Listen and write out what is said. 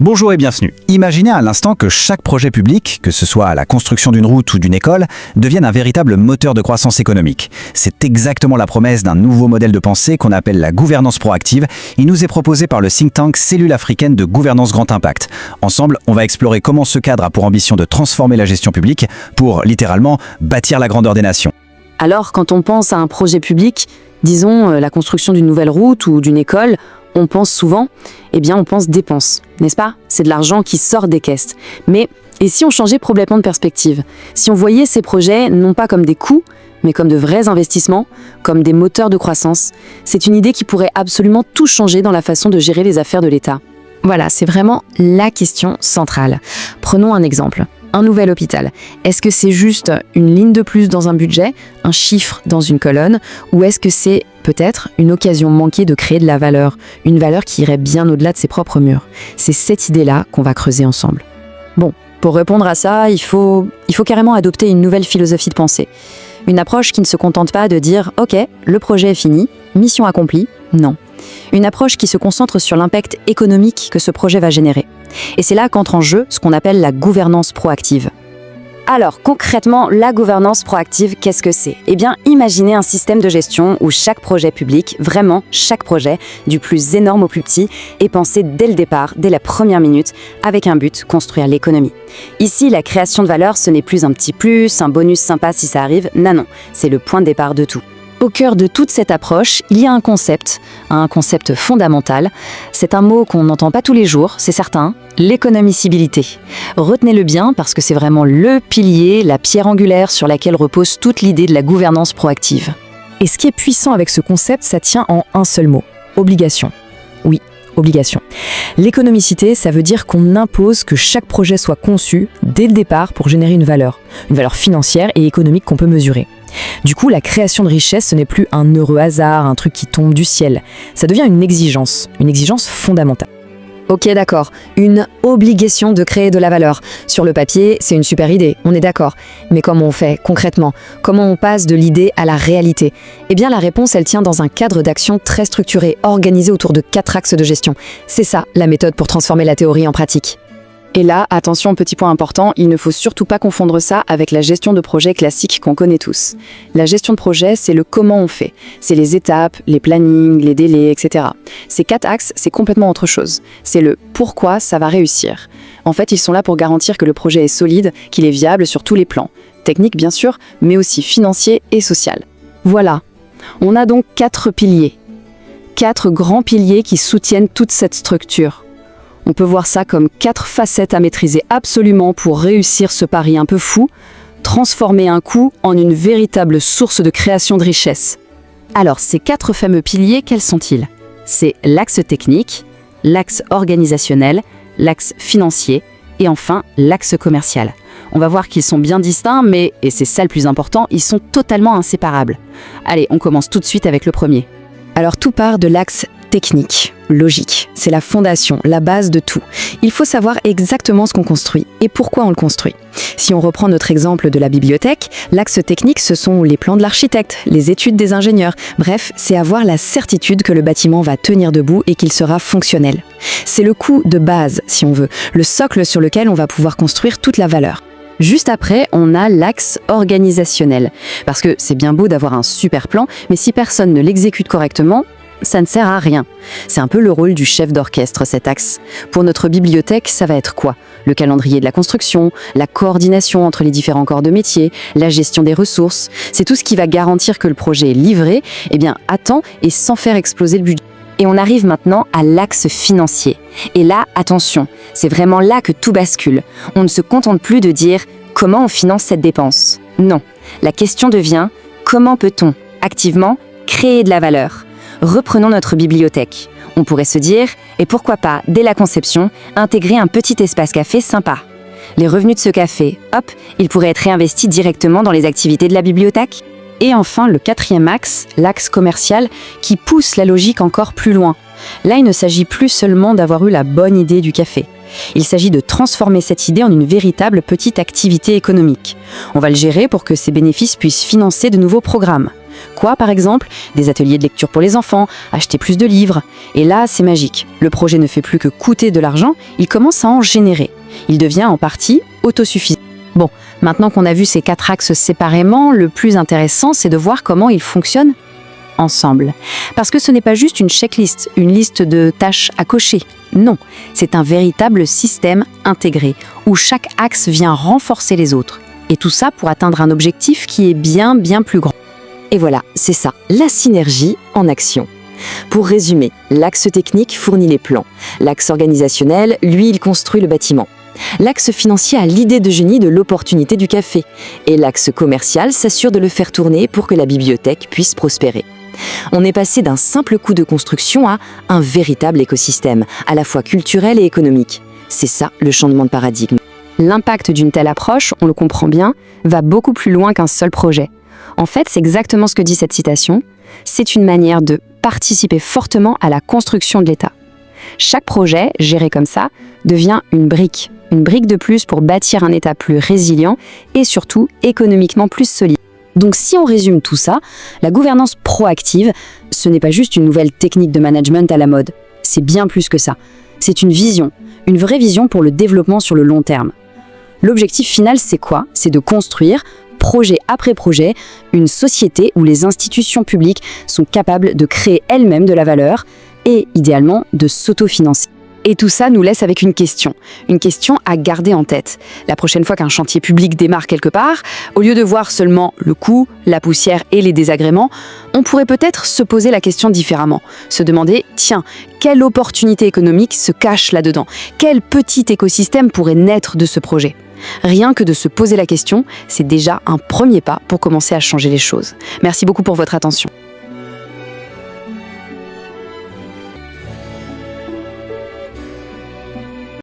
Bonjour et bienvenue. Imaginez à l'instant que chaque projet public, que ce soit la construction d'une route ou d'une école, devienne un véritable moteur de croissance économique. C'est exactement la promesse d'un nouveau modèle de pensée qu'on appelle la gouvernance proactive. Il nous est proposé par le think tank Cellule africaine de gouvernance grand impact. Ensemble, on va explorer comment ce cadre a pour ambition de transformer la gestion publique pour, littéralement, bâtir la grandeur des nations. Alors, quand on pense à un projet public, disons la construction d'une nouvelle route ou d'une école, on pense souvent, on pense dépenses, n'est-ce pas? C'est de l'argent qui sort des caisses. Mais, et si on changeait complètement de perspective? Si on voyait ces projets non pas comme des coûts, mais comme de vrais investissements, comme des moteurs de croissance, c'est une idée qui pourrait absolument tout changer dans la façon de gérer les affaires de l'État. Voilà, c'est vraiment la question centrale. Prenons un exemple. Un nouvel hôpital. Est-ce que c'est juste une ligne de plus dans un budget, un chiffre dans une colonne, ou est-ce que c'est peut-être une occasion manquée de créer de la valeur, une valeur qui irait bien au-delà de ses propres murs? C'est cette idée-là qu'on va creuser ensemble. Bon, pour répondre à ça, il faut carrément adopter une nouvelle philosophie de pensée. Une approche qui ne se contente pas de dire « Ok, le projet est fini, mission accomplie ». Non. Une approche qui se concentre sur l'impact économique que ce projet va générer. Et c'est là qu'entre en jeu ce qu'on appelle la gouvernance proactive. Alors, concrètement, la gouvernance proactive, qu'est-ce que c'est? Imaginez un système de gestion où chaque projet public, vraiment chaque projet, du plus énorme au plus petit, est pensé dès le départ, dès la première minute, avec un but, construire l'économie. Ici, la création de valeur, ce n'est plus un petit plus, un bonus sympa si ça arrive, non, c'est le point de départ de tout. Au cœur de toute cette approche, il y a un concept fondamental. C'est un mot qu'on n'entend pas tous les jours, c'est certain, l'économicibilité. Retenez-le bien parce que c'est vraiment le pilier, la pierre angulaire sur laquelle repose toute l'idée de la gouvernance proactive. Et ce qui est puissant avec ce concept, ça tient en un seul mot, obligation. Oui, obligation. L'économicité, ça veut dire qu'on impose que chaque projet soit conçu dès le départ pour générer une valeur financière et économique qu'on peut mesurer. Du coup, la création de richesse, ce n'est plus un heureux hasard, un truc qui tombe du ciel. Ça devient une exigence fondamentale. Ok, d'accord, une obligation de créer de la valeur. Sur le papier, c'est une super idée, on est d'accord. Mais comment on fait concrètement? Comment on passe de l'idée à la réalité? La réponse, elle tient dans un cadre d'action très structuré, organisé autour de 4 axes de gestion. C'est ça, la méthode pour transformer la théorie en pratique. Et là, attention, petit point important, il ne faut surtout pas confondre ça avec la gestion de projet classique qu'on connaît tous. La gestion de projet, c'est le comment on fait. C'est les étapes, les plannings, les délais, etc. Ces 4 axes, c'est complètement autre chose. C'est le pourquoi ça va réussir. En fait, ils sont là pour garantir que le projet est solide, qu'il est viable sur tous les plans. Technique, bien sûr, mais aussi financier et social. Voilà. On a donc 4 piliers. 4 grands piliers qui soutiennent toute cette structure. On peut voir ça comme 4 facettes à maîtriser absolument pour réussir ce pari un peu fou, transformer un coût en une véritable source de création de richesse. Alors, ces 4 fameux piliers, quels sont-ils? C'est l'axe technique, l'axe organisationnel, l'axe financier et enfin l'axe commercial. On va voir qu'ils sont bien distincts, mais, et c'est ça le plus important, ils sont totalement inséparables. Allez, on commence tout de suite avec le premier. Alors, tout part de l'axe technique, logique. C'est la fondation, la base de tout. Il faut savoir exactement ce qu'on construit et pourquoi on le construit. Si on reprend notre exemple de la bibliothèque, l'axe technique, ce sont les plans de l'architecte, les études des ingénieurs. Bref, c'est avoir la certitude que le bâtiment va tenir debout et qu'il sera fonctionnel. C'est le coût de base, si on veut, le socle sur lequel on va pouvoir construire toute la valeur. Juste après, on a l'axe organisationnel. Parce que c'est bien beau d'avoir un super plan, mais si personne ne l'exécute correctement, ça ne sert à rien. C'est un peu le rôle du chef d'orchestre, cet axe. Pour notre bibliothèque, ça va être quoi? Le calendrier de la construction, la coordination entre les différents corps de métier, la gestion des ressources. C'est tout ce qui va garantir que le projet est livré, à temps et sans faire exploser le budget. Et on arrive maintenant à l'axe financier. Et là, attention, c'est vraiment là que tout bascule. On ne se contente plus de dire « comment on finance cette dépense ?» Non, la question devient « comment peut-on, activement, créer de la valeur ?» Reprenons notre bibliothèque. On pourrait se dire, et pourquoi pas, dès la conception, intégrer un petit espace café sympa. Les revenus de ce café, hop, ils pourraient être réinvestis directement dans les activités de la bibliothèque. Et enfin, le 4e axe, l'axe commercial, qui pousse la logique encore plus loin. Là, il ne s'agit plus seulement d'avoir eu la bonne idée du café. Il s'agit de transformer cette idée en une véritable petite activité économique. On va le gérer pour que ces bénéfices puissent financer de nouveaux programmes. Quoi, par exemple? Des ateliers de lecture pour les enfants, acheter plus de livres. Et là, c'est magique. Le projet ne fait plus que coûter de l'argent, il commence à en générer. Il devient en partie autosuffisant. Bon, maintenant qu'on a vu ces 4 axes séparément, le plus intéressant, c'est de voir comment ils fonctionnent ensemble. Parce que ce n'est pas juste une checklist, une liste de tâches à cocher. Non, c'est un véritable système intégré, où chaque axe vient renforcer les autres. Et tout ça pour atteindre un objectif qui est bien plus grand. Et voilà, c'est ça, la synergie en action. Pour résumer, l'axe technique fournit les plans. L'axe organisationnel, lui, il construit le bâtiment. L'axe financier a l'idée de génie de l'opportunité du café. Et l'axe commercial s'assure de le faire tourner pour que la bibliothèque puisse prospérer. On est passé d'un simple coût de construction à un véritable écosystème, à la fois culturel et économique. C'est ça le changement de paradigme. L'impact d'une telle approche, on le comprend bien, va beaucoup plus loin qu'un seul projet. En fait, c'est exactement ce que dit cette citation. C'est une manière de participer fortement à la construction de l'État. Chaque projet, géré comme ça, devient une brique de plus pour bâtir un État plus résilient et surtout économiquement plus solide. Donc si on résume tout ça, la gouvernance proactive, ce n'est pas juste une nouvelle technique de management à la mode. C'est bien plus que ça. C'est une vision, une vraie vision pour le développement sur le long terme. L'objectif final, c'est quoi? C'est de construire, projet après projet, une société où les institutions publiques sont capables de créer elles-mêmes de la valeur et, idéalement, de s'autofinancer. Et tout ça nous laisse avec une question à garder en tête. La prochaine fois qu'un chantier public démarre quelque part, au lieu de voir seulement le coût, la poussière et les désagréments, on pourrait peut-être se poser la question différemment. Se demander, tiens, quelle opportunité économique se cache là-dedans? Quel petit écosystème pourrait naître de ce projet? Rien que de se poser la question, c'est déjà un premier pas pour commencer à changer les choses. Merci beaucoup pour votre attention.